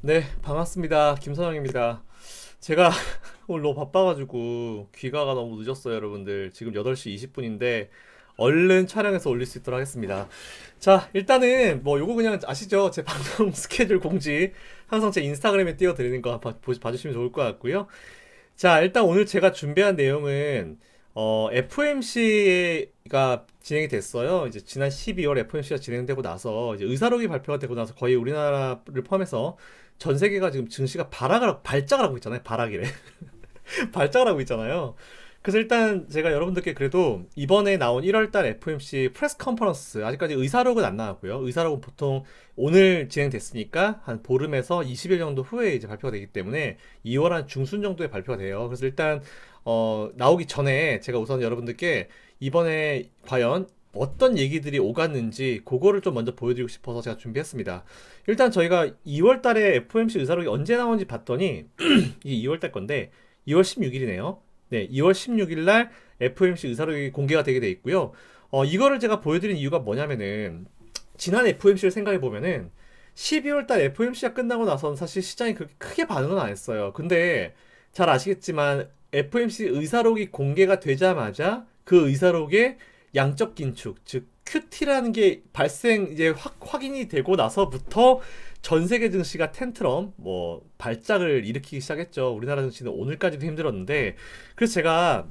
네, 반갑습니다. 김선영입니다. 제가 오늘 너무 바빠가지고 귀가가 너무 늦었어요, 여러분들. 지금 8시 20분인데 얼른 촬영해서 올릴 수 있도록 하겠습니다. 자, 일단은 뭐 요거 그냥 아시죠? 제 방송 스케줄 공지 항상 제 인스타그램에 띄워드리는 거 봐주시면 좋을 것 같고요. 자, 일단 오늘 제가 준비한 내용은 FOMC가 진행이 됐어요. 이제 지난 12월 FOMC가 진행되고 나서 이제 의사록이 발표가 되고 나서 거의 우리나라를 포함해서 전 세계가 지금 증시가 발작을 하고 있잖아요. 발악이래. 발작을 하고 있잖아요. 그래서 일단 제가 여러분들께 그래도 이번에 나온 1월달 FOMC 프레스 컨퍼런스 아직까지 의사록은 안 나왔고요. 의사록은 보통 오늘 진행됐으니까 한 보름에서 20일 정도 후에 이제 발표가 되기 때문에 2월 한 중순 정도에 발표가 돼요. 그래서 일단 나오기 전에 제가 우선 여러분들께 이번에 과연 어떤 얘기들이 오갔는지 그거를 좀 먼저 보여드리고 싶어서 제가 준비했습니다. 일단 저희가 2월 달에 FOMC 의사록이 언제 나온지 봤더니 이게 2월 달 건데 2월 16일이네요. 네, 2월 16일 날 FOMC 의사록이 공개가 되게 돼 있고요. 이거를 제가 보여드린 이유가 뭐냐면은 지난 FOMC를 생각해 보면은 12월 달 FOMC가 끝나고 나서는 사실 시장이 그렇게 크게 반응은 안 했어요. 근데 잘 아시겠지만 FOMC 의사록이 공개가 되자마자 그 의사록에 양적 긴축, 즉 QT라는 게 이제 확인이 되고 나서부터 전 세계 증시가 텐트럼 뭐 발작을 일으키기 시작했죠. 우리나라 증시는 오늘까지도 힘들었는데 그래서 제가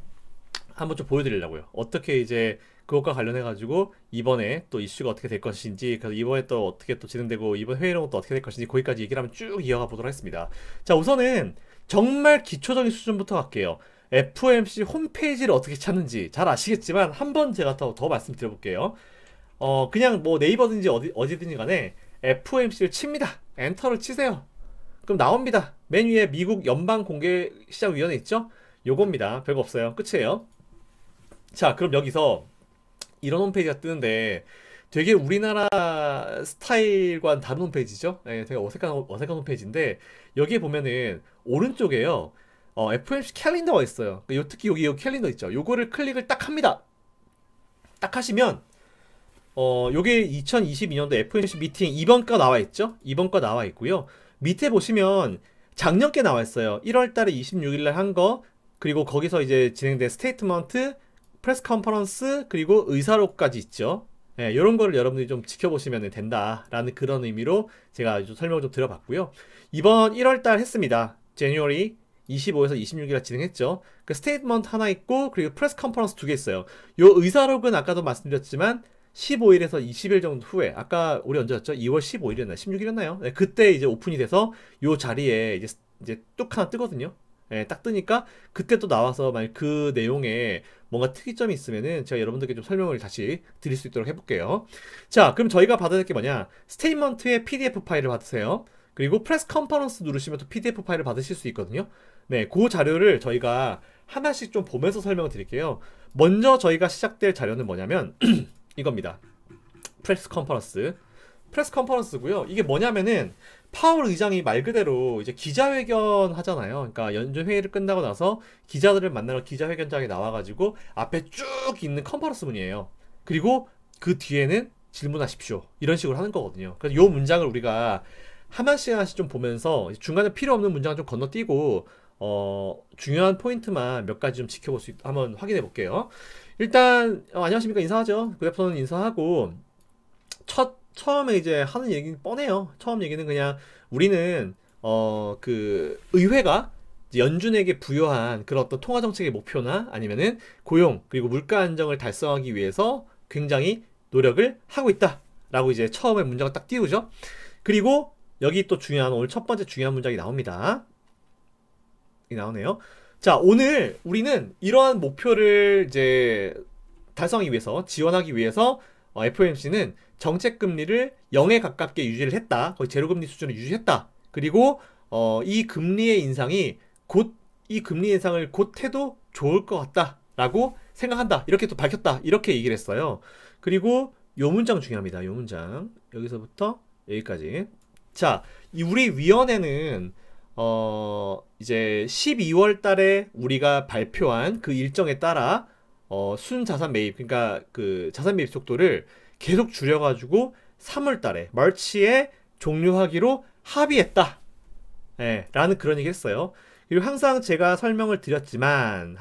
한번 좀 보여드리려고요. 어떻게 이제 그것과 관련해 가지고 이번에 또 이슈가 어떻게 될 것인지, 그래서 이번에 또 어떻게 또 진행되고 이번 회의록은 또 어떻게 될 것인지 거기까지 얘기를 한번 쭉 이어가 보도록 하겠습니다. 자, 우선은 정말 기초적인 수준부터 갈게요. FOMC 홈페이지를 어떻게 찾는지 잘 아시겠지만 한번 제가 더 말씀드려볼게요. 그냥 뭐 네이버든지 어디든지 간에 FOMC를 칩니다. 엔터를 치세요. 그럼 나옵니다. 맨 위에 미국 연방공개시장위원회 있죠? 요겁니다. 별거 없어요. 끝이에요. 자, 그럼 여기서 이런 홈페이지가 뜨는데 되게 우리나라 스타일과는 다른 홈페이지죠? 네, 되게 어색한 홈페이지인데 여기에 보면은 오른쪽에요. FOMC 캘린더가 있어요. 특히 여기 캘린더 있죠? 요거를 클릭을 딱 합니다. 딱 하시면 요게 2022년도 FOMC 미팅 이번 거 나와 있죠? 이번 거 나와 있고요. 밑에 보시면 작년 게 나와 있어요. 1월 달에 26일 날 한 거, 그리고 거기서 이제 진행된 스테이트먼트, 프레스 컨퍼런스, 그리고 의사록까지 있죠. 예, 이런 거를 여러분들이 좀 지켜보시면 된다라는 그런 의미로 제가 좀 설명을 좀 드려봤고요. 이번 1월 달 했습니다. January 25에서 26일 진행했죠. 그 스테이트먼트 하나 있고, 그리고 프레스 컨퍼런스 두 개 있어요. 요 의사록은 아까도 말씀드렸지만 15일에서 20일 정도 후에, 아까 우리 언제였죠? 2월 15일이었나요? 16일이었나요? 네, 그때 이제 오픈이 돼서 요 자리에 이제 뚝 하나 뜨거든요. 예, 딱 뜨니까 그때 또 나와서 만약 그 내용에 뭔가 특이점이 있으면은 제가 여러분들께 좀 설명을 다시 드릴 수 있도록 해볼게요. 자, 그럼 저희가 받아야 될 게 뭐냐? 스테이트먼트의 PDF 파일을 받으세요. 그리고 프레스 컨퍼런스 누르시면 또 PDF 파일을 받으실 수 있거든요. 네, 그 자료를 저희가 하나씩 좀 보면서 설명을 드릴게요. 먼저 저희가 시작될 자료는 뭐냐면 이겁니다. 프레스 컨퍼런스. 프레스 컨퍼런스고요. 이게 뭐냐면은 파월 의장이 말 그대로 이제 기자회견 하잖아요. 그러니까 연준 회의를 끝나고 나서 기자들을 만나러 기자회견장에 나와가지고 앞에 쭉 있는 컨퍼런스문이에요. 그리고 그 뒤에는 질문하십시오. 이런 식으로 하는 거거든요. 그래서 요 문장을 우리가 하나씩 하나씩 좀 보면서 중간에 필요 없는 문장을 좀 건너뛰고 중요한 포인트만 몇 가지 좀 지켜볼 수 한번 확인해 볼게요. 일단 안녕하십니까 인사하죠. 그 옆에서는 인사하고 처음에 이제 하는 얘기는 뻔해요. 처음 얘기는 그냥 우리는 그 의회가 이제 연준에게 부여한 그런 어떤 통화 정책의 목표나 아니면은 고용 그리고 물가 안정을 달성하기 위해서 굉장히 노력을 하고 있다라고 이제 처음에 문장을 딱 띄우죠. 그리고 여기 또 중요한 오늘 첫 번째 중요한 문장이 나옵니다. 이 나오네요. 자, 오늘 우리는 이러한 목표를 이제 달성하기 위해서, 지원하기 위해서 FOMC는 정책 금리를 0에 가깝게 유지를 했다. 거의 제로금리 수준을 유지했다. 그리고 이 금리의 인상이 이 금리 인상을 곧 해도 좋을 것 같다라고 생각한다. 이렇게 또 밝혔다. 이렇게 얘기를 했어요. 그리고 요 문장 중요합니다. 요 문장 여기서부터 여기까지. 자, 우리 위원회는 이제 12월 달에 우리가 발표한 그 일정에 따라 순자산 매입, 그러니까 그 자산 매입 속도를 계속 줄여가지고 3월 달에, 마치에 종료하기로 합의했다. 예, 라는 그런 얘기 했어요. 그리고 항상 제가 설명을 드렸지만,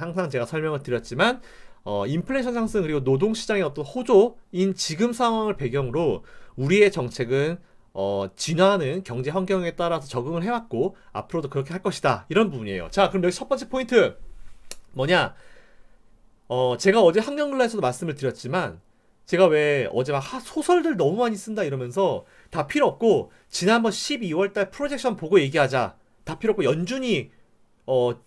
인플레이션 상승 그리고 노동시장의 어떤 호조인 지금 상황을 배경으로 우리의 정책은 진화하는 경제 환경에 따라서 적응을 해왔고 앞으로도 그렇게 할 것이다. 이런 부분이에요. 자, 그럼 여기 첫 번째 포인트 뭐냐? 제가 어제 한경글라에서도 말씀을 드렸지만 제가 왜 어제 막 소설들 너무 많이 쓴다 이러면서 다 필요 없고 지난번 12월 달 프로젝션 보고 얘기하자. 다 필요 없고 연준이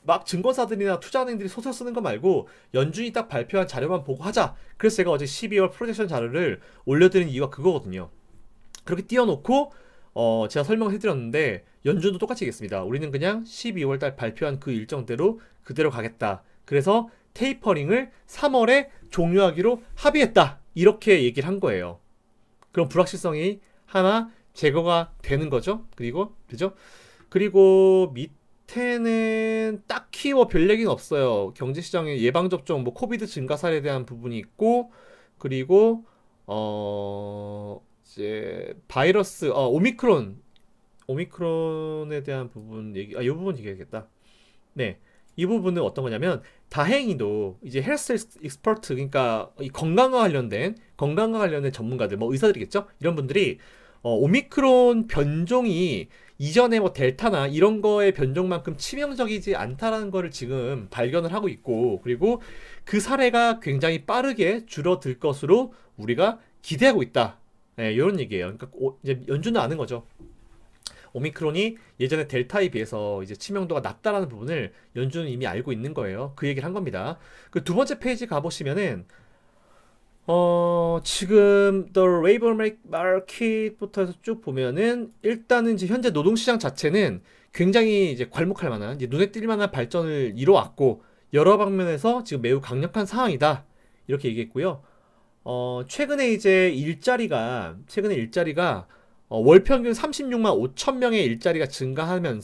막 증권사들이나 투자은행들이 소설 쓰는 거 말고 연준이 딱 발표한 자료만 보고 하자. 그래서 제가 어제 12월 프로젝션 자료를 올려드린 이유가 그거거든요. 그렇게 띄워놓고 제가 설명을 해드렸는데 연준도 똑같이 얘기했습니다. 우리는 그냥 12월 달 발표한 그 일정대로 그대로 가겠다. 그래서 테이퍼링을 3월에 종료하기로 합의했다. 이렇게 얘기를 한 거예요. 그럼 불확실성이 하나 제거가 되는 거죠. 그죠? 그리고 밑에는 딱히 뭐 별 얘기는 없어요. 경제시장의 예방접종, 뭐 코비드 증가 사례에 대한 부분이 있고, 그리고 이제 바이러스, 오미크론에 대한 부분 이 부분 얘기하겠다. 네. 이 부분은 어떤 거냐면 다행히도 이제 헬스 익스퍼트 그러니까 이 건강과 관련된 전문가들 뭐 의사들이겠죠? 이런 분들이 오미크론 변종이 이전에 뭐 델타나 이런 거의 변종만큼 치명적이지 않다라는 거를 지금 발견을 하고 있고 그리고 그 사례가 굉장히 빠르게 줄어들 것으로 우리가 기대하고 있다. 네, 이런 얘기예요. 그러니까 이제 연준은 아는 거죠. 오미크론이 예전에 델타에 비해서 이제 치명도가 낮다라는 부분을 연준은 이미 알고 있는 거예요. 그 얘기를 한 겁니다. 그 두 번째 페이지 가보시면은 지금 The Labor Market부터 해서 쭉 보면은 일단은 이제 현재 노동시장 자체는 굉장히 이제 괄목할 만한 이제 눈에 띌 만한 발전을 이뤄왔고 여러 방면에서 지금 매우 강력한 상황이다. 이렇게 얘기했고요. 최근에 일자리가 월 평균 36만 5천 명의 일자리가 증가하는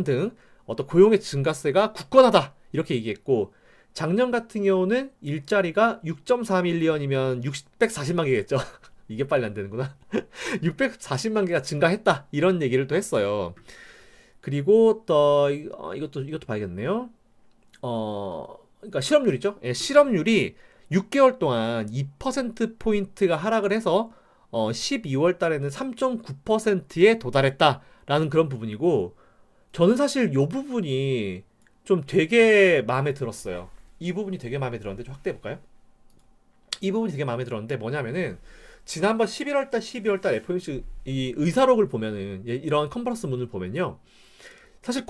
등 어떤 고용의 증가세가 굳건하다. 이렇게 얘기했고 작년 같은 경우는 일자리가 6.4밀리언이면 640만 개겠죠. 이게 빨리 안 되는구나. 640만 개가 증가했다. 이런 얘기를 또 했어요. 그리고 또 이것도 봐야겠네요. 그러니까 실업률이죠. 예, 실업률이 6개월 동안 2%포인트가 하락을 해서 12월 달에는 3.9%에 도달했다라는 그런 부분이고 저는 사실 이 부분이 좀 되게 마음에 들었어요. 이 부분이 되게 마음에 들었는데 좀 확대해 볼까요? 이 부분이 되게 마음에 들었는데 뭐냐면은 지난번 11월 달, 12월 달 FOMC 이 의사록을 보면은 이런 컨퍼런스 문을 보면요. 사실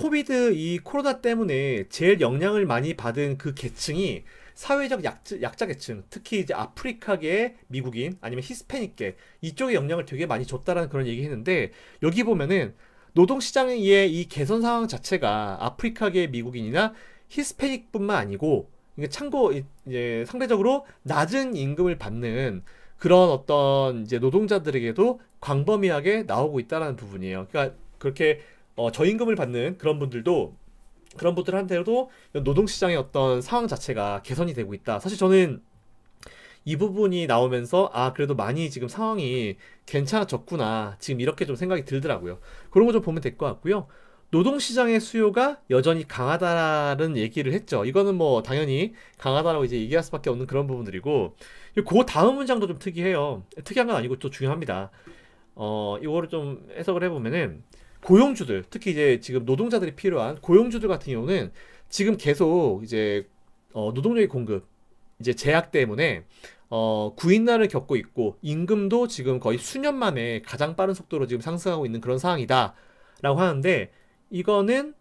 이 코로나 때문에 제일 영향을 많이 받은 그 계층이 사회적 약자 계층, 특히 이제 아프리카계 미국인 아니면 히스패닉계 이쪽에 영향을 되게 많이 줬다라는 그런 얘기 했는데 여기 보면은 노동시장의 이 개선 상황 자체가 아프리카계 미국인이나 히스패닉뿐만 아니고 이제 상대적으로 낮은 임금을 받는 그런 어떤 이제 노동자들에게도 광범위하게 나오고 있다라는 부분이에요. 그러니까 그렇게 저임금을 받는 그런 분들한테도 노동시장의 어떤 상황 자체가 개선이 되고 있다. 사실 저는 이 부분이 나오면서 그래도 많이 지금 상황이 괜찮아졌구나. 지금 이렇게 좀 생각이 들더라고요. 그런 거 좀 보면 될 것 같고요. 노동시장의 수요가 여전히 강하다라는 얘기를 했죠. 이거는 뭐 당연히 강하다라고 이제 얘기할 수밖에 없는 그런 부분들이고 그 다음 문장도 좀 특이해요. 특이한 건 아니고 또 중요합니다. 이거를 좀 해석을 해보면은 고용주들, 특히 이제 지금 노동자들이 필요한 고용주들 같은 경우는 지금 계속 이제 노동력의 공급 이제 제약 때문에 구인난을 겪고 있고 임금도 지금 거의 수년 만에 가장 빠른 속도로 지금 상승하고 있는 그런 상황이다라고 하는데 이거는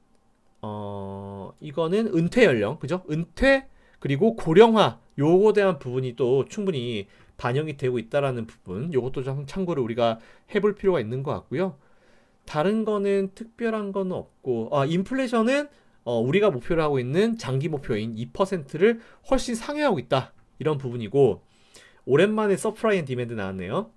은퇴 연령, 그죠? 은퇴 그리고 고령화 요거에 대한 부분이 또 충분히 반영이 되고 있다라는 부분 요것도 좀 참고를 우리가 해볼 필요가 있는 것 같고요. 다른 거는 특별한 거는 없고 인플레이션은 우리가 목표로 하고 있는 장기 목표인 2%를 훨씬 상회하고 있다 이런 부분이고 오랜만에 서프라이 앤 디맨드 나왔네요.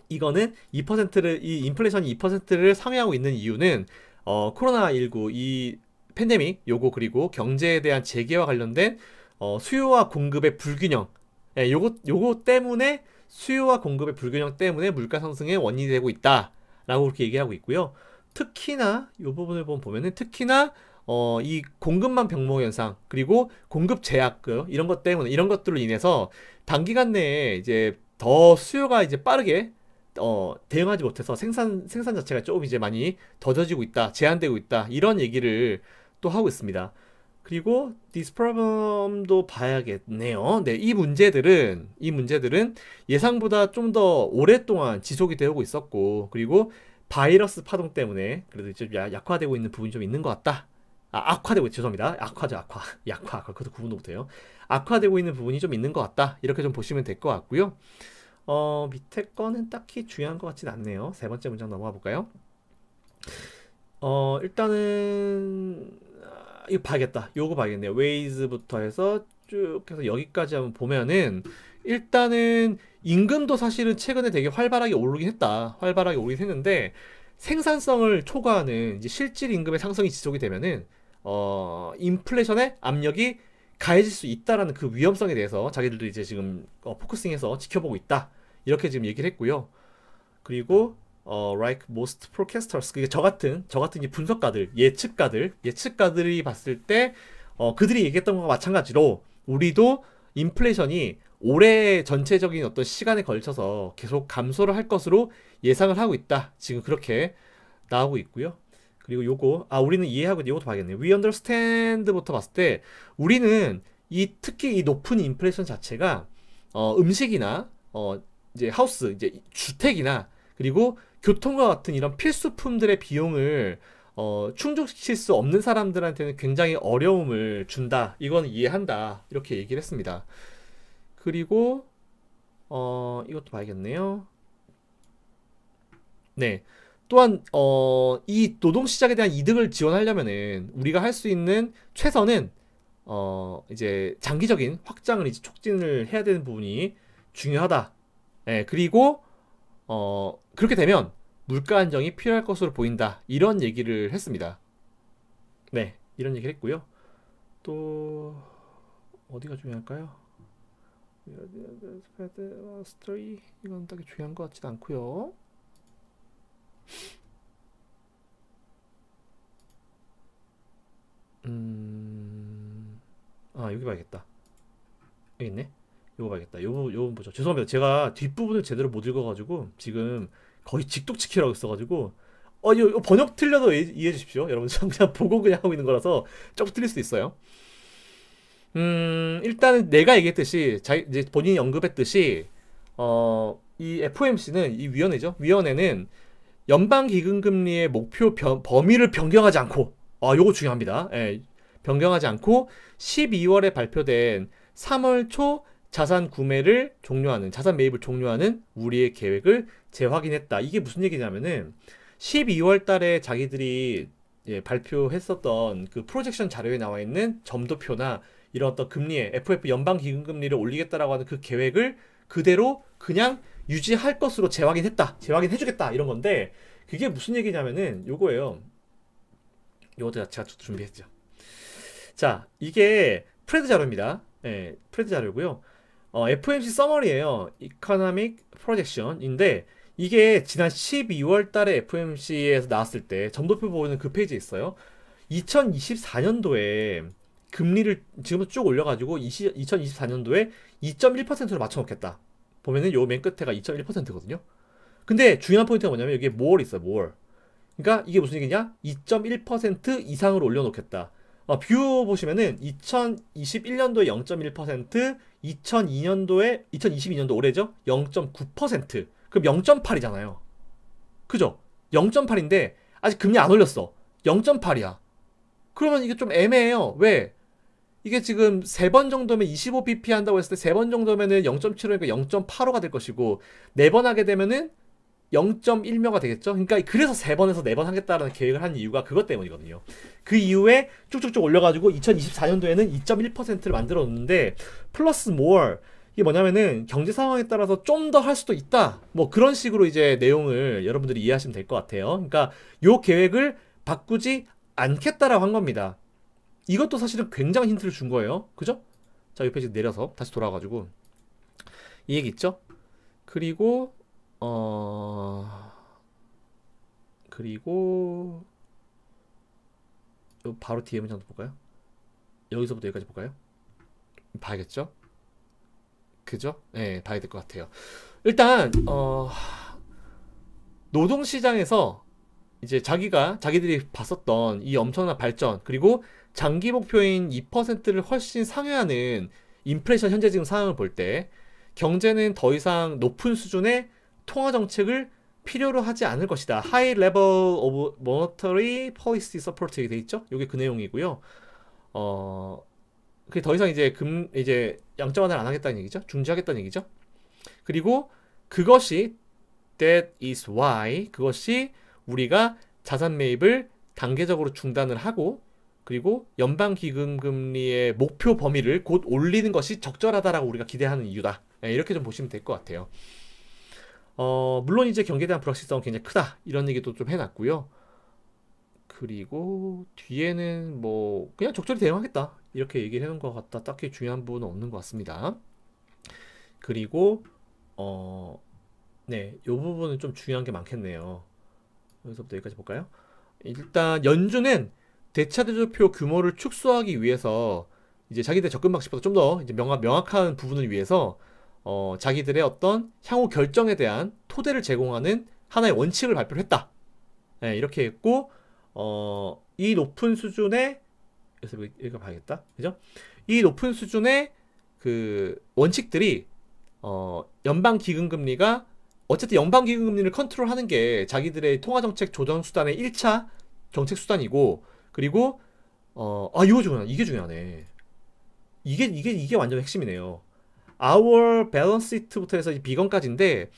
이거는 이 인플레이션이 2%를 상회하고 있는 이유는 코로나19 이 팬데믹 요거 그리고 경제에 대한 재개와 관련된 수요와 공급의 불균형 요거 때문에 수요와 공급의 불균형 때문에 물가 상승의 원인이 되고 있다 라고 그렇게 얘기하고 있고요. 특히나 이 부분을 보면은 특히나 이 공급망 병목 현상 그리고 공급 제약 이런 것 때문에 이런 것들로 인해서 단기간 내에 이제 더 수요가 이제 빠르게 대응하지 못해서 생산 자체가 조금 이제 많이 더뎌지고 있다, 제한되고 있다 이런 얘기를 또 하고 있습니다. 그리고 this problem도 봐야겠네요. 네, 이 문제들은 예상보다 좀 더 오랫동안 지속이 되고 있었고, 그리고 바이러스 파동 때문에 그래도 좀 약화되고 있는 부분이 좀 있는 것 같다. 악화되고, 죄송합니다. 악화죠, 악화. 약화, 그것도 구분도 못해요. 악화되고 있는 부분이 좀 있는 것 같다. 이렇게 좀 보시면 될 것 같고요. 밑에 거는 딱히 중요한 것 같진 않네요. 세 번째 문장 넘어가 볼까요? 일단은 이거 봐야겠다. 요거 봐야겠네요. 웨이즈부터 해서 쭉 해서 여기까지 한번 보면은 일단은 임금도 사실은 최근에 되게 활발하게 오르긴 했다. 활발하게 오르긴 했는데 생산성을 초과하는 이제 실질 임금의 상승이 지속이 되면은 인플레이션의 압력이 가해질 수 있다라는 그 위험성에 대해서 자기들도 이제 지금 포커싱해서 지켜보고 있다. 이렇게 지금 얘기를 했고요. 그리고 like most forecasters, 그게 저 같은 이 분석가들, 예측가들이 봤을 때 그들이 얘기했던 것과 마찬가지로 우리도 인플레이션이 올해 전체적인 어떤 시간에 걸쳐서 계속 감소를 할 것으로 예상을 하고 있다. 지금 그렇게 나오고 있고요. 그리고 요거 우리는 이해하고 이것도 봐야겠네요. We understand부터 봤을 때 우리는 특히 이 높은 인플레이션 자체가 음식이나 이제 하우스, 이제 주택이나 그리고 교통과 같은 이런 필수품들의 비용을 충족시킬 수 없는 사람들한테는 굉장히 어려움을 준다. 이건 이해한다. 이렇게 얘기를 했습니다. 그리고 이것도 봐야겠네요. 네. 또한 이 노동시장에 대한 이득을 지원하려면은 우리가 할 수 있는 최선은 이제 장기적인 확장을 이제 촉진을 해야 되는 부분이 중요하다. 네, 그리고 그렇게 되면 물가 안정이 필요할 것으로 보인다. 이런 얘기를 했습니다. 네, 이런 얘기를 했고요. 또 어디가 중요할까요? 스토리 이건 딱히 중요한 것 같지는 않고요. 여기 봐야겠다. 여기 있네. 요거 봐야겠다. 요거 보죠. 죄송합니다. 제가 뒷부분을 제대로 못 읽어가지고 지금 거의 직독치키라고 있어가지고 요 번역 틀려도 이해해 주십시오. 여러분 그냥 보고 그냥 하고 있는 거라서 조금 틀릴 수도 있어요. 일단은 내가 얘기했듯이 이제 본인이 언급했듯이 이 FOMC는 이 위원회죠. 위원회는 연방기금금리의 목표 범위를 변경하지 않고 요거 중요합니다. 예, 변경하지 않고 12월에 발표된 3월 초 자산 매입을 종료하는 우리의 계획을 재확인했다. 이게 무슨 얘기냐면은 12월 달에 자기들이 발표했었던 그 프로젝션 자료에 나와 있는 점도표나 이런 어떤 금리에 FF 연방기금금리를 올리겠다라고 하는 그 계획을 그대로 그냥 유지할 것으로 재확인해주겠다 이런 건데 그게 무슨 얘기냐면은 요거예요. 요것도 제가 준비했죠. 자, 이게 프레드 자료입니다. 네, 프레드 자료고요. FOMC 서머리예요. Economic Projection인데 이게 지난 12월 달에 FOMC에서 나왔을 때 점도표 보이는 그 페이지에 있어요. 2024년도에 금리를 지금부터 쭉 올려가지고 2024년도에 2.1%로 맞춰놓겠다. 보면은 요 맨 끝에가 2.1%거든요. 근데 중요한 포인트가 뭐냐면 여기에 more 있어요. more. 그러니까 이게 무슨 얘기냐? 2.1% 이상으로 올려놓겠다. 뷰 보시면은 2021년도에 0.1%, 2022년도 올해죠? 0.9%. 그럼 0.8이잖아요. 그죠? 0.8인데 아직 금리 안 올렸어. 0.8이야. 그러면 이게 좀 애매해요. 왜? 이게 지금 3번 정도면 25bp 한다고 했을 때 3번 정도면은 0.75니까 0.85가 될 것이고 4번 하게 되면은 0.1묘가 되겠죠. 그러니까 그래서 3번에서 4번 하겠다라는 계획을 한 이유가 그것 때문이거든요. 그 이후에 쭉쭉쭉 올려가지고 2024년도에는 2.1%를 만들어 놓는데 플러스 more 이게 뭐냐면은 경제 상황에 따라서 좀 더 할 수도 있다. 뭐 그런 식으로 이제 내용을 여러분들이 이해하시면 될 것 같아요. 그러니까 요 계획을 바꾸지 않겠다라고 한 겁니다. 이것도 사실은 굉장히 힌트를 준 거예요. 그죠? 자, 이 페이지 내려서 다시 돌아와가지고 이 얘기 있죠? 그리고 그리고 요 바로 뒤에 문장도 볼까요? 여기서부터 여기까지 볼까요? 봐야겠죠? 그죠? 네, 봐야 될 것 같아요. 일단 노동시장에서 이제 자기들이 봤었던 이 엄청난 발전, 그리고 장기 목표인 2%를 훨씬 상회하는 인플레이션 현재 지금 상황을 볼 때 경제는 더 이상 높은 수준의 통화 정책을 필요로 하지 않을 것이다. High level of monetary policy support 이렇게 돼 있죠? 이게 그 내용이고요. 그게 더 이상 이제 양적 완화를 안 하겠다는 얘기죠. 중지하겠다는 얘기죠. 그리고 그것이 that is why 그것이 우리가 자산 매입을 단계적으로 중단을 하고 그리고 연방기금금리의 목표 범위를 곧 올리는 것이 적절하다라고 우리가 기대하는 이유다. 네, 이렇게 좀 보시면 될 것 같아요. 물론 이제 경기에 대한 불확실성은 굉장히 크다. 이런 얘기도 좀 해놨고요. 그리고 뒤에는 뭐 그냥 적절히 대응하겠다. 이렇게 얘기를 해놓은 것 같다. 딱히 중요한 부분은 없는 것 같습니다. 그리고 네, 이 부분은 좀 중요한 게 많겠네요. 여기서부터 여기까지 볼까요? 일단 연준은 대차대조표 규모를 축소하기 위해서 이제 자기들 접근 방식보다 좀 더 이제 명확한 부분을 위해서 자기들의 어떤 향후 결정에 대한 토대를 제공하는 하나의 원칙을 발표를 했다. 네, 이렇게 했고 이 높은 수준의 여기서 이거 봐야겠다. 그죠? 이 높은 수준의 그 원칙들이 연방기금금리가 어쨌든 연방기금금리를 컨트롤하는 게 자기들의 통화정책 조정 수단의 1차 정책 수단이고 그리고 이게 중요하네. 이게 완전 핵심이네요. Our balance sheet부터 해서 비건까지인데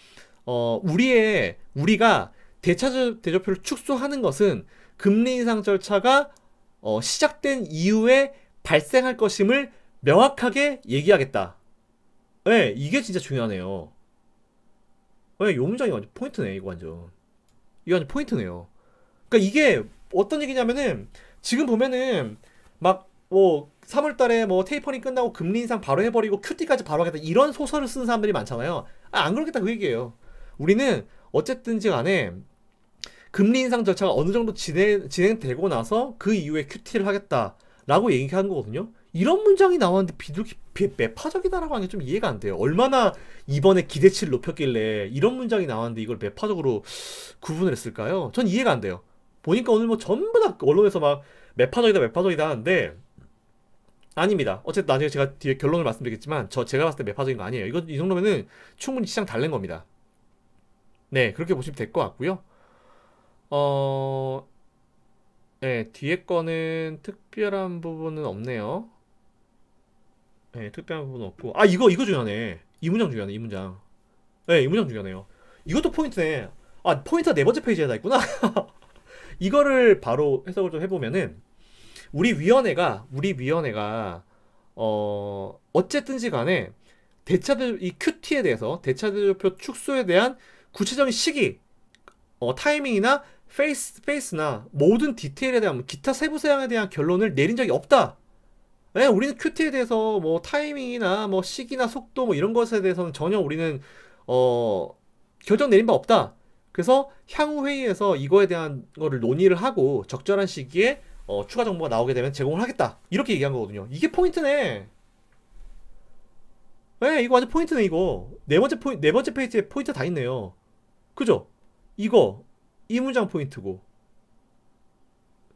우리가 대차대조표를 축소하는 것은 금리 인상 절차가 시작된 이후에 발생할 것임을 명확하게 얘기하겠다. 네, 이게 진짜 중요하네요. 네, 이 문장이 완전 포인트네. 이거 완전 포인트네요. 그러니까 이게 어떤 얘기냐면은 지금 보면은 막 뭐 3월달에 뭐 테이퍼링 끝나고 금리 인상 바로 해버리고 QT까지 바로 하겠다 이런 소설을 쓰는 사람들이 많잖아요. 안 그렇겠다 그 얘기예요. 우리는 어쨌든지 간에 금리 인상 절차가 어느 정도 진행되고 나서 그 이후에 QT를 하겠다라고 얘기한 거거든요. 이런 문장이 나왔는데 매파적이다라고 하는 게 좀 이해가 안 돼요. 얼마나 이번에 기대치를 높였길래 이런 문장이 나왔는데 이걸 매파적으로 구분을 했을까요? 전 이해가 안 돼요. 보니까 오늘 뭐 전부 다 언론에서 막 매파적이다 하는데 아닙니다. 어쨌든 나중에 제가 뒤에 결론을 말씀드리겠지만 제가 봤을 때 매파적인 거 아니에요. 이 정도면은 충분히 시장 달랜 겁니다. 네, 그렇게 보시면 될 것 같고요. 네, 뒤에 거는 특별한 부분은 없네요. 네, 특별한 부분은 없고. 이거 중요하네. 이 문장 중요하네, 이 문장. 네, 이 문장 중요하네요. 이것도 포인트네. 포인트가 네 번째 페이지에 다 있구나. 이거를 바로 해석을 좀 해보면은, 우리 위원회가, 어쨌든지 간에, 이 QT에 대해서, 대차대조표 축소에 대한 구체적인 시기, 타이밍이나 페이스나 모든 디테일에 대한 기타 세부 사항에 대한 결론을 내린 적이 없다. 네, 우리는 QT에 대해서 뭐 타이밍이나 뭐 시기나 속도 뭐 이런 것에 대해서는 전혀 우리는 결정 내린 바 없다. 그래서 향후 회의에서 이거에 대한 거를 논의를 하고 적절한 시기에 추가 정보가 나오게 되면 제공을 하겠다. 이렇게 얘기한 거거든요. 이게 포인트네. 네, 이거 완전 포인트네 이거. 네 번째 페이지에 포인트 다 있네요. 그죠? 이 문장 포인트고.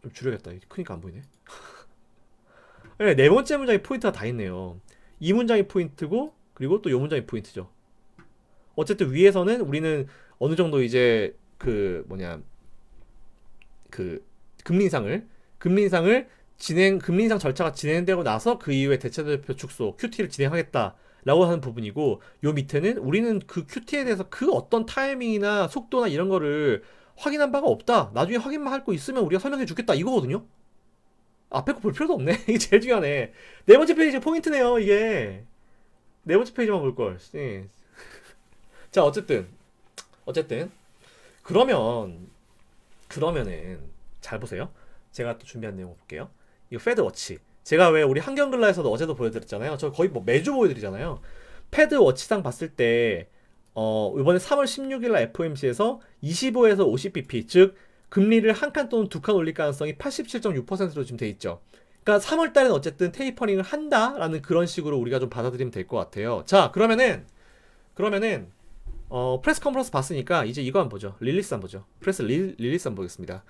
좀 줄여야겠다. 크니까 안 보이네. 네, 네 번째 문장에 포인트가 다 있네요. 이 문장이 포인트고, 그리고 또 이 문장이 포인트죠. 어쨌든 위에서는 우리는 어느 정도 이제 금리 인상 절차가 진행되고 나서 그 이후에 대차대조표 축소, QT를 진행하겠다라고 하는 부분이고, 요 밑에는 우리는 그 QT에 대해서 그 어떤 타이밍이나 속도나 이런 거를 확인한 바가 없다. 나중에 확인만 할 거 있으면 우리가 설명해 주겠다. 이거거든요. 앞에 거 볼 필요도 없네. 이게 제일 중요하네. 네 번째 페이지 포인트네요, 이게. 네 번째 페이지만 볼걸. 네. 자, 어쨌든. 그러면은, 잘 보세요. 제가 또 준비한 내용 볼게요. 이거 패드워치. 제가 왜 우리 한경글라에서도 어제도 보여드렸잖아요. 저 거의 뭐 매주 보여드리잖아요. 패드워치상 봤을 때, 이번에 3월 16일 날 FOMC에서 25에서 50bp, 즉, 금리를 한 칸 또는 두 칸 올릴 가능성이 87.6%로 지금 돼 있죠. 그러니까 3월 달에는 어쨌든 테이퍼링을 한다라는 그런 식으로 우리가 좀 받아들이면 될 것 같아요. 자, 그러면은 프레스 컨퍼런스 봤으니까 이제 이거 한번 보죠. 릴리스 한번 보죠. 릴리스 한번 보겠습니다.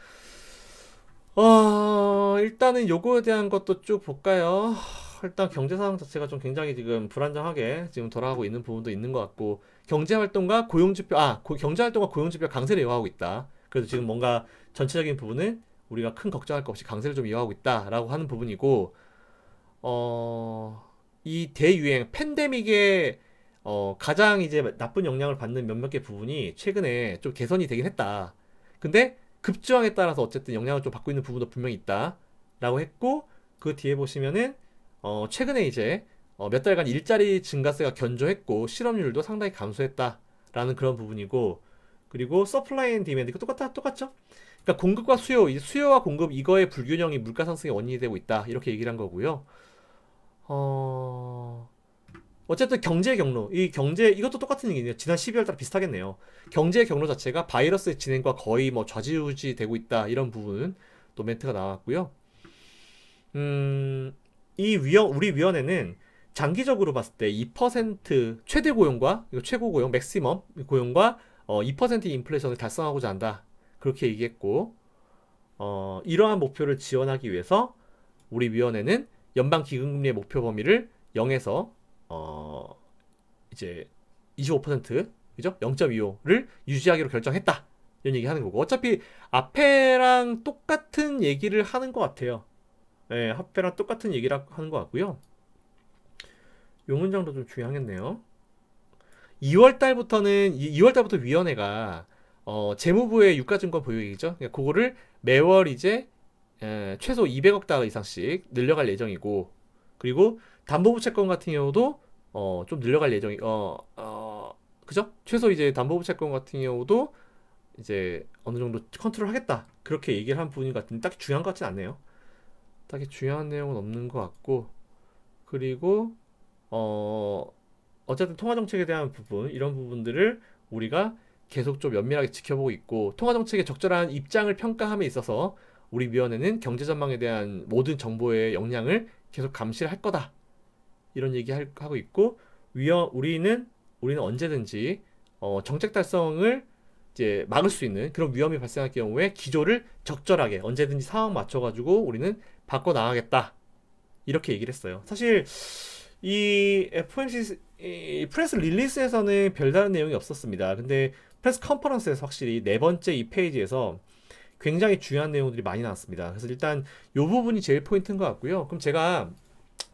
일단은 요거에 대한 것도 쭉 볼까요? 일단 경제 상황 자체가 좀 굉장히 지금 불안정하게 지금 돌아가고 있는 부분도 있는 것 같고, 경제 활동과 고용 지표, 경제 활동과 고용 지표 강세를 이어가고 있다. 그래서 지금 뭔가 전체적인 부분은 우리가 큰 걱정할 것 없이 강세를 좀 이어가고 있다라고 하는 부분이고, 이 대유행 팬데믹의 가장 이제 나쁜 영향을 받는 몇몇 개 부분이 최근에 좀 개선이 되긴 했다. 근데 급조항에 따라서 어쨌든 영향을 좀 받고 있는 부분도 분명히 있다라고 했고, 그 뒤에 보시면은 최근에 이제 몇 달간 일자리 증가세가 견조했고 실업률도 상당히 감소했다라는 그런 부분이고, 그리고 서플라이 앤 디맨드 이거 똑같죠? 그러니까 공급과 수요, 이제 수요와 공급 이거의 불균형이 물가 상승의 원인이 되고 있다 이렇게 얘기를 한 거고요. 어쨌든 경제 경로, 이것도 똑같은 얘기네요. 지난 12월 달 비슷하겠네요. 경제 경로 자체가 바이러스의 진행과 거의 뭐 좌지우지 되고 있다 이런 부분 또 멘트가 나왔고요. 우리 위원회는 장기적으로 봤을 때 2% 최대 고용과 이거 최고 고용 맥시멈 고용과 2% 인플레이션을 달성하고자 한다 그렇게 얘기했고, 이러한 목표를 지원하기 위해서 우리 위원회는 연방 기금리의 목표 범위를 0에서 이제 25% 그죠? 0.25를 유지하기로 결정했다 이런 얘기 하는 거고, 어차피 앞에랑 똑같은 얘기를 하는 것 같아요. 네, 앞에랑 똑같은 얘기를 하는 것 같고요. 요 문장도 좀 중요하겠네요. 2월 달부터 위원회가 재무부의 유가증권 보유액이죠. 그러니까 그거를 매월 이제 최소 200억 달러 이상씩 늘려갈 예정이고, 그리고 담보부 채권 같은 경우도 좀 늘려갈 예정이 그죠? 최소 이제 담보부 채권 같은 경우도 이제 어느 정도 컨트롤 하겠다 그렇게 얘기를 한 부분 같은데 딱히 중요한 것 같진 않네요. 딱히 중요한 내용은 없는 것 같고, 그리고 어쨌든 통화정책에 대한 부분 이런 부분들을 우리가 계속 좀 면밀하게 지켜보고 있고, 통화정책의 적절한 입장을 평가함에 있어서 우리 위원회는 경제 전망에 대한 모든 정보의 역량을 계속 감시를 할 거다 이런 얘기 하고 있고, 우리는 언제든지 정책 달성을 이제 막을 수 있는 그런 위험이 발생할 경우에 기조를 적절하게 언제든지 상황 맞춰가지고 우리는 바꿔 나가겠다 이렇게 얘기를 했어요. 사실 이 FOMC 프레스 릴리스에서는 별다른 내용이 없었습니다. 근데 프레스 컨퍼런스에서 확실히 네 번째 이 페이지에서 굉장히 중요한 내용들이 많이 나왔습니다. 그래서 일단 이 부분이 제일 포인트인 것 같고요. 그럼 제가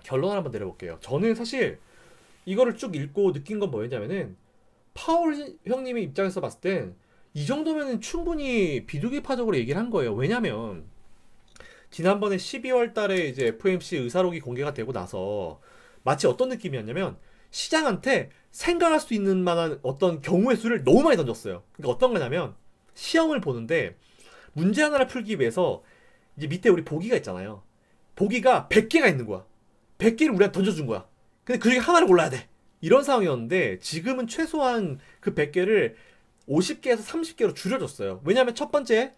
결론을 한번 내려볼게요. 저는 사실 이거를 쭉 읽고 느낀 건 뭐였냐면은, 파월 형님의 입장에서 봤을 땐 이 정도면은 충분히 비둘기파적으로 얘기를 한 거예요. 왜냐면 지난번에 12월 달에 이제 FOMC 의사록이 공개가 되고 나서 마치 어떤 느낌이었냐면, 시장한테 생각할 수 있는 만한 어떤 경우의 수를 너무 많이 던졌어요. 그러니까 어떤 거냐면, 시험을 보는데 문제 하나를 풀기 위해서 이제 밑에 우리 보기가 있잖아요. 보기가 100개가 있는 거야. 100개를 우리한테 던져준 거야. 근데 그 중에 하나를 골라야 돼. 이런 상황이었는데 지금은 최소한 그 100개를 50개에서 30개로 줄여줬어요. 왜냐면 첫 번째,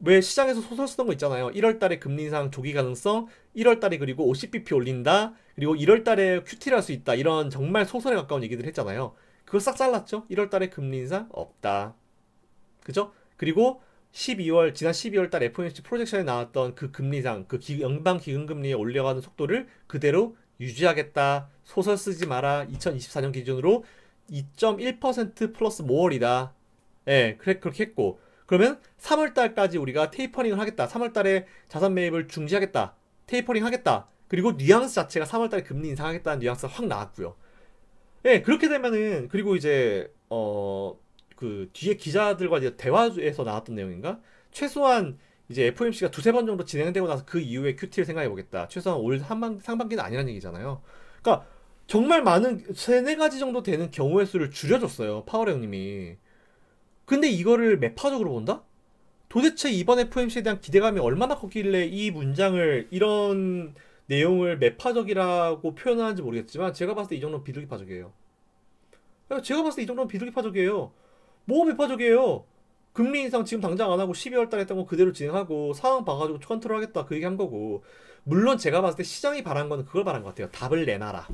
왜 시장에서 소설 쓰던 거 있잖아요. 1월 달에 금리 인상 조기 가능성, 1월 달에 그리고 50bp 올린다, 그리고 1월 달에 QT를 할 수 있다. 이런 정말 소설에 가까운 얘기들 했잖아요. 그거 싹 잘랐죠. 1월 달에 금리 인상 없다. 그죠? 그리고 지난 12월 달 FOMC 프로젝션에 나왔던 그 금리 인상, 연방 기금금리에 올려가는 속도를 그대로 유지하겠다. 소설 쓰지 마라. 2024년 기준으로 2.1% 플러스 5월이다. 예, 그렇게 했고, 그러면 3월 달까지 우리가 테이퍼링을 하겠다. 3월 달에 자산 매입을 중지하겠다. 테이퍼링 하겠다. 그리고 뉘앙스 자체가 3월 달에 금리 인상하겠다는 뉘앙스가 확 나왔고요. 예, 그렇게 되면은, 그리고 이제 그 뒤에 기자들과 이제 대화에서 나왔던 내용인가? 최소한 이제 FOMC가 두세 번 정도 진행되고 나서 그 이후에 QT를 생각해 보겠다. 최소한 올 상반기는 아니라는 얘기잖아요. 그러니까 정말 많은 세네 가지 정도 되는 경우의 수를 줄여줬어요. 파월 형님이. 근데 이거를 매파적으로 본다? 도대체 이번 FOMC에 대한 기대감이 얼마나 컸길래 이 문장을, 이런 내용을 매파적이라고 표현하는지 모르겠지만 제가 봤을 때 이 정도는 비둘기파적이에요. 제가 봤을 때 이 정도는 비둘기파적이에요. 뭐가 매파적이에요? 금리 인상 지금 당장 안 하고 12월 달에 했던 거 그대로 진행하고 상황 봐가지고 컨트롤 하겠다 그 얘기 한 거고. 물론 제가 봤을 때 시장이 바란 거는 그걸 바란 것 같아요. 답을 내놔라.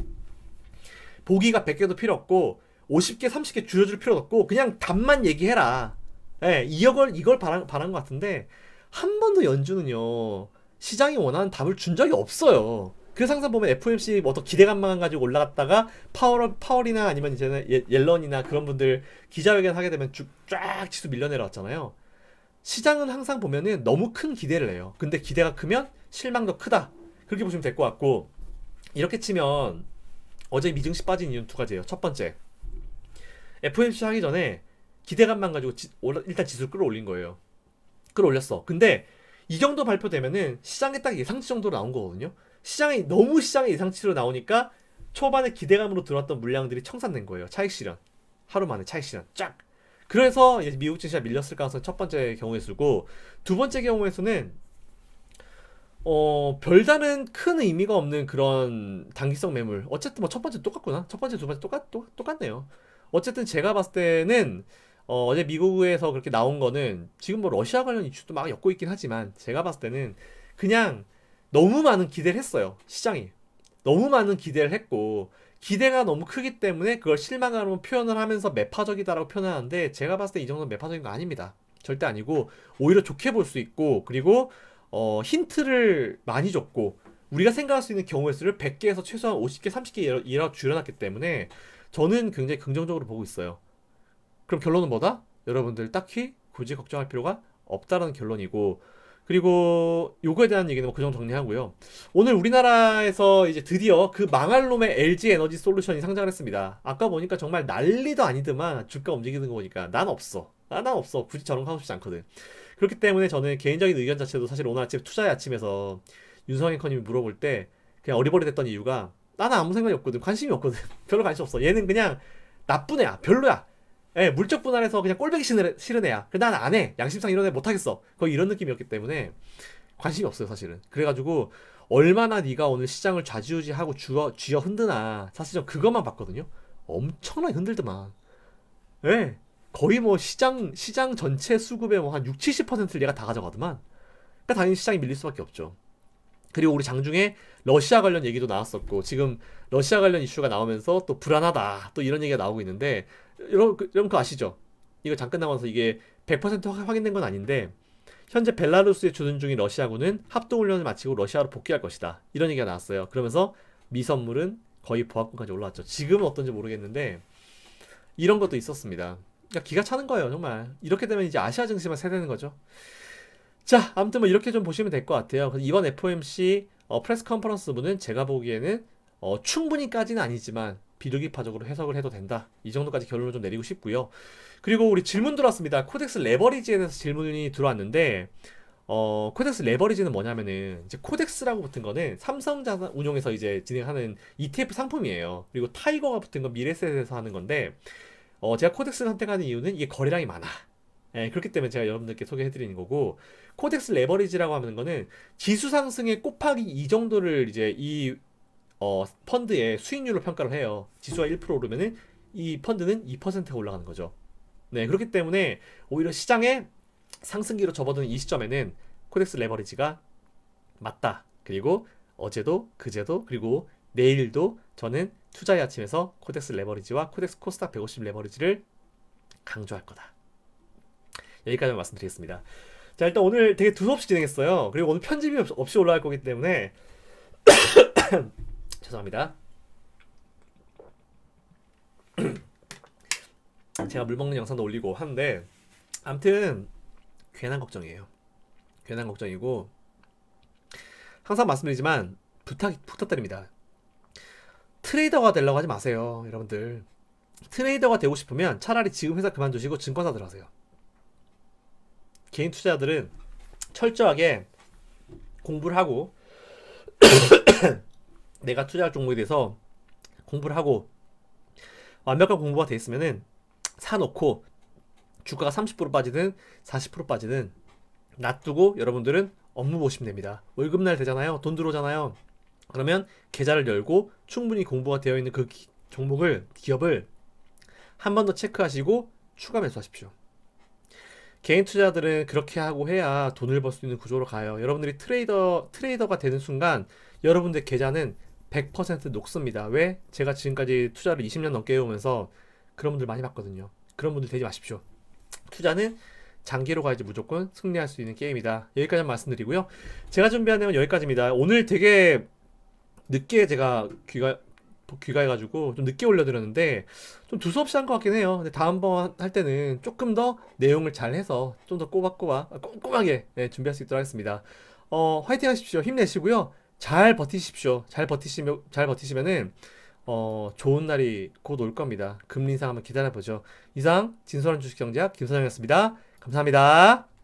보기가 100개도 필요 없고 50개 30개 줄여줄 필요도 없고 그냥 답만 얘기해라. 예, 이걸 바란 것 같은데 한 번도 연준은요 시장이 원하는 답을 준 적이 없어요. 그래서 항상 보면 FOMC 뭐 어떤 기대감만 가지고 올라갔다가 파월이나 아니면 이제는 옐런이나 그런 분들 기자회견 하게 되면 쫙 지수 밀려 내려왔잖아요. 시장은 항상 보면은 너무 큰 기대를 해요. 근데 기대가 크면 실망도 크다. 그렇게 보시면 될 것 같고, 이렇게 치면 어제 미증시 빠진 이유는 두 가지예요. 첫 번째, FOMC 하기 전에 기대감만 가지고 일단 지수를 끌어올린 거예요. 끌어올렸어. 근데 이 정도 발표되면은 시장에 딱 예상치 정도로 나온 거거든요. 너무 시장의 예상치로 나오니까 초반에 기대감으로 들어왔던 물량들이 청산된 거예요. 차익 실현. 하루 만에 차익 실현 쫙. 그래서 미국 증시가 밀렸을 가능성이 첫 번째 경우의 수고, 두 번째 경우의 수는 별다른 큰 의미가 없는 그런 단기성 매물. 어쨌든 뭐 첫 번째 똑같구나. 첫 번째, 두 번째 똑같네요. 어쨌든 제가 봤을 때는 어제 미국에서 그렇게 나온 거는 지금 뭐 러시아 관련 이슈도 막 엮고 있긴 하지만 제가 봤을 때는 그냥 너무 많은 기대를 했어요. 시장이. 너무 많은 기대를 했고 기대가 너무 크기 때문에 그걸 실망감으로 표현을 하면서 매파적이다라고 표현하는데 제가 봤을 때 이 정도는 매파적인 거 아닙니다. 절대 아니고 오히려 좋게 볼 수 있고, 그리고 힌트를 많이 줬고 우리가 생각할 수 있는 경우의 수를 100개에서 최소한 50개, 30개 이라고 줄여놨기 때문에 저는 굉장히 긍정적으로 보고 있어요. 그럼 결론은 뭐다? 여러분들 딱히 굳이 걱정할 필요가 없다라는 결론이고, 그리고 요거에 대한 얘기는 그 정도 정리하고요. 오늘 우리나라에서 이제 드디어 그 망할 놈의 LG 에너지 솔루션이 상장을 했습니다. 아까 보니까 정말 난리도 아니더만 주가 움직이는 거 보니까 난 없어. 난 없어. 굳이 저런 거 하고 싶지 않거든. 그렇기 때문에 저는 개인적인 의견 자체도 사실 오늘 아침 투자의 아침에서 윤성 앵커님이 물어볼 때 그냥 어리버리됐던 이유가 나는 아무 생각이 없거든. 관심이 없거든. 별로 관심 없어. 얘는 그냥 나쁜 애야. 별로야. 예, 물적 분할해서 그냥 꼴보기 싫은 애야. 난 안 해. 양심상 이런 애 못하겠어. 거의 이런 느낌이었기 때문에 관심이 없어요, 사실은. 그래가지고 얼마나 네가 오늘 시장을 좌지우지하고 쥐어 흔드나 사실 전 그것만 봤거든요. 엄청나게 흔들더만. 예, 거의 뭐 시장 전체 수급의 뭐 한 6, 70%를 얘가 다 가져가더만. 그러니까 당연히 시장이 밀릴 수밖에 없죠. 그리고 우리 장중에 러시아 관련 얘기도 나왔었고 지금 러시아 관련 이슈가 나오면서 또 불안하다 또 이런 얘기가 나오고 있는데 여러분 그거 아시죠? 이거 잠깐 나와서 이게 100% 확인된 건 아닌데 현재 벨라루스에 주둔 중인 러시아군은 합동훈련을 마치고 러시아로 복귀할 것이다 이런 얘기가 나왔어요. 그러면서 미 선물은 거의 보합권까지 올라왔죠. 지금은 어떤지 모르겠는데 이런 것도 있었습니다. 그러니까 기가 차는 거예요 정말. 이렇게 되면 이제 아시아 증시만 세대는 거죠. 자, 아무튼 뭐 이렇게 좀 보시면 될 것 같아요. 이번 FOMC 프레스 컨퍼런스부는 제가 보기에는 충분히까지는 아니지만 비둘기파적으로 해석을 해도 된다. 이 정도까지 결론을 좀 내리고 싶고요. 그리고 우리 질문 들어왔습니다. 코덱스 레버리지에 대해서 질문이 들어왔는데 코덱스 레버리지는 뭐냐면은 이제 코덱스라고 붙은 거는 삼성자산 운용에서 이제 진행하는 ETF 상품이에요. 그리고 타이거가 붙은 건 미래세에서 하는 건데 제가 코덱스를 선택하는 이유는 이게 거래량이 많아. 예, 그렇기 때문에 제가 여러분들께 소개해드리는 거고, 코덱스 레버리지라고 하는 거는 지수 상승의 곱하기 2 정도를 이제 이 펀드의 수익률로 평가를 해요. 지수가 1% 오르면은 이 펀드는 2%가 올라가는 거죠. 네, 그렇기 때문에 오히려 시장에 상승기로 접어드는 이 시점에는 코덱스 레버리지가 맞다. 그리고 어제도 그제도 그리고 내일도 저는 투자의 아침에서 코덱스 레버리지와 코덱스 코스닥 150 레버리지를 강조할 거다. 여기까지만 말씀드리겠습니다. 자, 일단 오늘 되게 두서없이 진행했어요. 그리고 오늘 편집이 없이 올라갈 거기 때문에 죄송합니다. 제가 물 먹는 영상도 올리고 하는데 아무튼 괜한 걱정이에요. 괜한 걱정이고 항상 말씀드리지만 부탁드립니다. 트레이더가 되려고 하지 마세요. 여러분들 트레이더가 되고 싶으면 차라리 지금 회사 그만두시고 증권사 들어가세요. 개인 투자자들은 철저하게 공부를 하고 내가 투자할 종목에 대해서 공부를 하고 완벽한 공부가 돼 있으면은 사놓고 주가가 30% 빠지든 40% 빠지든 놔두고 여러분들은 업무 보시면 됩니다. 월급날 되잖아요. 돈 들어오잖아요. 그러면 계좌를 열고 충분히 공부가 되어 있는 그 기업을 한 번 더 체크하시고 추가 매수하십시오. 개인 투자들은 그렇게 하고 해야 돈을 벌 수 있는 구조로 가요. 여러분들이 트레이더가 되는 순간 여러분들 계좌는 100% 녹습니다. 왜? 제가 지금까지 투자를 20년 넘게 해오면서 그런 분들 많이 봤거든요. 그런 분들 되지 마십시오. 투자는 장기로 가야지 무조건 승리할 수 있는 게임이다. 여기까지 말씀드리고요. 제가 준비한 내용은 여기까지입니다. 오늘 되게 늦게 제가 귀가해가지고 좀 늦게 올려드렸는데 좀 두서없이 한 것 같긴 해요. 근데 다음번 할 때는 조금 더 내용을 잘 해서 좀 더 꼼꼼하게 네, 준비할 수 있도록 하겠습니다. 화이팅 하십시오. 힘내시고요. 잘 버티십시오. 잘 버티시면은 좋은 날이 곧 올 겁니다. 금리 인상 한번 기다려보죠. 이상 진솔한 주식경제학 김선영이었습니다. 감사합니다.